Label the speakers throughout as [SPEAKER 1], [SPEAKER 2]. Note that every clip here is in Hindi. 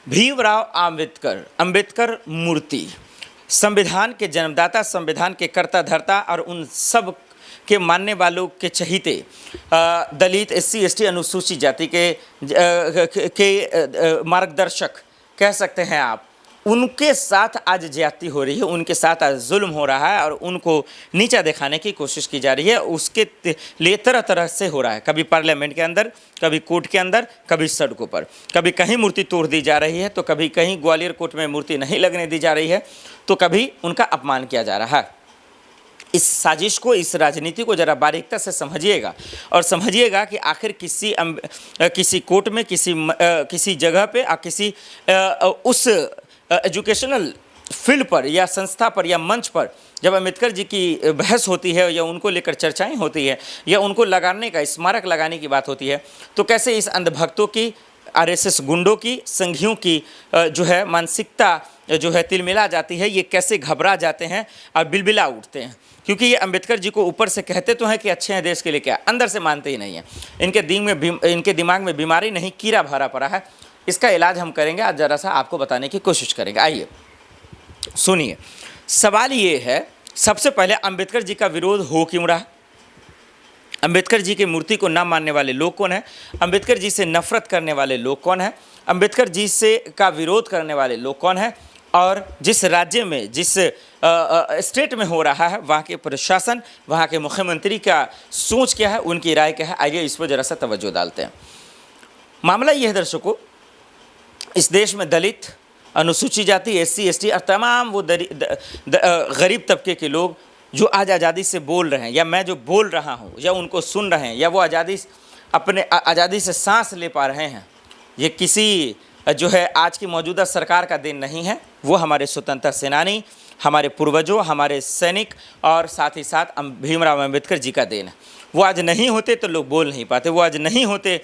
[SPEAKER 1] भीमराव अंबेडकर, अंबेडकर मूर्ति, संविधान के जन्मदाता, संविधान के कर्ता धर्ता और उन सब के मानने वालों के चहीते, दलित, एससी, एसटी, अनुसूचित जाति के मार्गदर्शक कह सकते हैं आप। उनके साथ आज ज्यादती हो रही है, उनके साथ आज जुल्म हो रहा है और उनको नीचा दिखाने की कोशिश की जा रही है। उसके लिए तरह तरह से हो रहा है, कभी पार्लियामेंट के अंदर, कभी कोर्ट के अंदर, कभी सड़कों पर, कभी कहीं मूर्ति तोड़ दी जा रही है तो कभी कहीं ग्वालियर कोर्ट में मूर्ति नहीं लगने दी जा रही है तो कभी उनका अपमान किया जा रहा है। इस साजिश को, इस राजनीति को जरा बारीकता से समझिएगा और समझिएगा कि आखिर किसी कोर्ट में, किसी जगह पे, किसी उस एजुकेशनल फील्ड पर या संस्था पर या मंच पर जब अंबेडकर जी की बहस होती है या उनको लेकर चर्चाएं होती है या उनको लगाने का, स्मारक लगाने की बात होती है, तो कैसे इस अंधभक्तों की, आरएसएस गुंडों की, संघियों की जो है मानसिकता जो है तिलमिला जाती है। ये कैसे घबरा जाते हैं और बिलबिला उठते हैं, क्योंकि ये अंबेडकर जी को ऊपर से कहते तो हैं कि अच्छे हैं देश के लिए, क्या अंदर से मानते ही नहीं हैं। इनके दिमाग में बीमारी नहीं, कीड़ा भरा पड़ा है। इसका इलाज हम करेंगे, आज ज़रा सा आपको बताने की कोशिश करेंगे। आइए सुनिए, सवाल ये है, सबसे पहले अंबेडकर जी का विरोध हो क्यों रहा? अंबेडकर जी की मूर्ति को ना मानने वाले लोग कौन हैं? अंबेडकर जी से नफरत करने वाले लोग कौन हैं? अंबेडकर जी से का विरोध करने वाले लोग कौन हैं? और जिस राज्य में, जिस स्टेट में हो रहा है, वहाँ के प्रशासन, वहाँ के मुख्यमंत्री का सोच क्या है, उनकी राय क्या है, आइए इस पर ज़रा सा तवज्जो डालते हैं। मामला यह है दर्शकों, इस देश में दलित, अनुसूचित जाति, एससी, एसटी और तमाम वो गरीब तबके के लोग जो आज आज़ादी से बोल रहे हैं, या मैं जो बोल रहा हूँ, या उनको सुन रहे हैं, या वो अपने आज़ादी से सांस ले पा रहे हैं, ये किसी जो है आज की मौजूदा सरकार का देन नहीं है। वो हमारे स्वतंत्रता सेनानी, हमारे पूर्वजों, हमारे सैनिक और साथ ही साथ भीमराव अंबेडकर जी का देन है। वो आज नहीं होते तो लोग बोल नहीं पाते, वो आज नहीं होते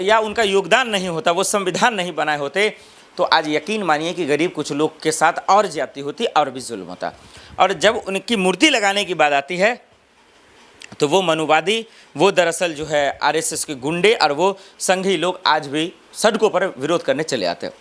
[SPEAKER 1] या उनका योगदान नहीं होता, वो संविधान नहीं बनाए होते, तो आज यकीन मानिए कि गरीब कुछ लोग के साथ और ज्यादती होती और भी जुल्म होता। और जब उनकी मूर्ति लगाने की बात आती है तो वो मनुवादी, वो दरअसल जो है आरएसएस के गुंडे और वो संघी लोग आज भी सड़कों पर विरोध करने चले आते हैं।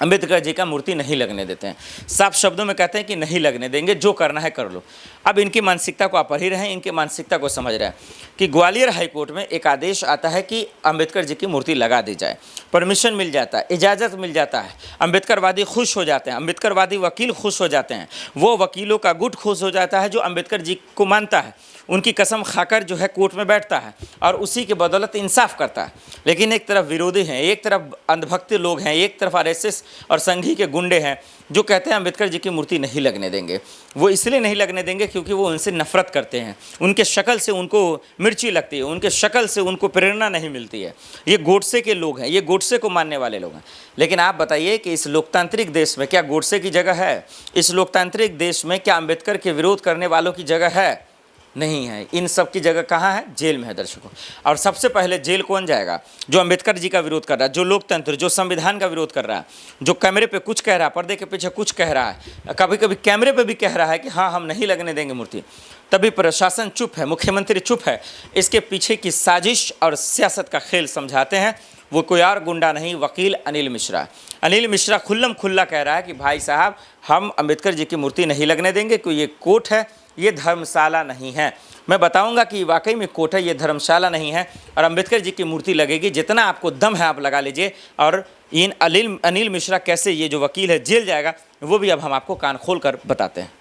[SPEAKER 1] अंबेडकर जी का मूर्ति नहीं लगने देते हैं, साफ शब्दों में कहते हैं कि नहीं लगने देंगे, जो करना है कर लो। अब इनकी मानसिकता को आप पढ़ ही रहे हैं, इनकी मानसिकता को समझ रहे हैं कि ग्वालियर हाईकोर्ट में एक आदेश आता है कि अंबेडकर जी की मूर्ति लगा दी जाए, परमिशन मिल जाता है, इजाज़त मिल जाता है, अंबेडकरवादी खुश हो जाते हैं, अंबेडकरवादी वकील खुश हो जाते हैं, वो वकीलों का गुट खुश हो जाता है जो अंबेडकर जी को मानता है, उनकी कसम खाकर जो है कोर्ट में बैठता है और उसी के बदौलत इंसाफ करता है। लेकिन एक तरफ विरोधी हैं, एक तरफ अंधभक्त लोग हैं, एक तरफ आरएसएस और संघी के गुंडे हैं जो कहते हैं अंबेडकर जी की मूर्ति नहीं लगने देंगे। वो इसलिए नहीं लगने देंगे क्योंकि वो उनसे नफरत करते हैं, उनके शक्ल से उनको मिर्ची लगती है, उनके शक्ल से उनको प्रेरणा नहीं मिलती है। ये गोडसे के लोग हैं, ये गोडसे को मानने वाले लोग हैं। लेकिन आप बताइए कि इस लोकतांत्रिक देश में क्या गोडसे की जगह है? इस लोकतांत्रिक देश में क्या अंबेडकर के विरोध करने वालों की जगह है? नहीं है। इन सब की जगह कहाँ है? जेल में है दर्शकों। और सबसे पहले जेल कौन जाएगा? जो अंबेडकर जी का विरोध कर रहा है, जो लोकतंत्र, जो संविधान का विरोध कर रहा है, जो कैमरे पे कुछ कह रहा है, पर्दे के पीछे कुछ कह रहा है, कभी कभी कैमरे पे भी कह रहा है कि हाँ हम नहीं लगने देंगे मूर्ति, तभी प्रशासन चुप है, मुख्यमंत्री चुप है। इसके पीछे की साजिश और सियासत का खेल समझाते हैं वो कोई और गुंडा नहीं, वकील अनिल मिश्रा। अनिल मिश्रा खुल्लम खुल्ला कह रहा है कि भाई साहब हम अंबेडकर जी की मूर्ति नहीं लगने देंगे, कोई ये कोर्ट है, ये धर्मशाला नहीं है। मैं बताऊंगा कि वाकई में कोर्ट है, ये धर्मशाला नहीं है और अंबेडकर जी की मूर्ति लगेगी। जितना आपको दम है आप लगा लीजिए। और इन अनिल मिश्रा कैसे, ये जो वकील है, जेल जाएगा, वो भी अब हम आपको कान खोल कर बताते हैं।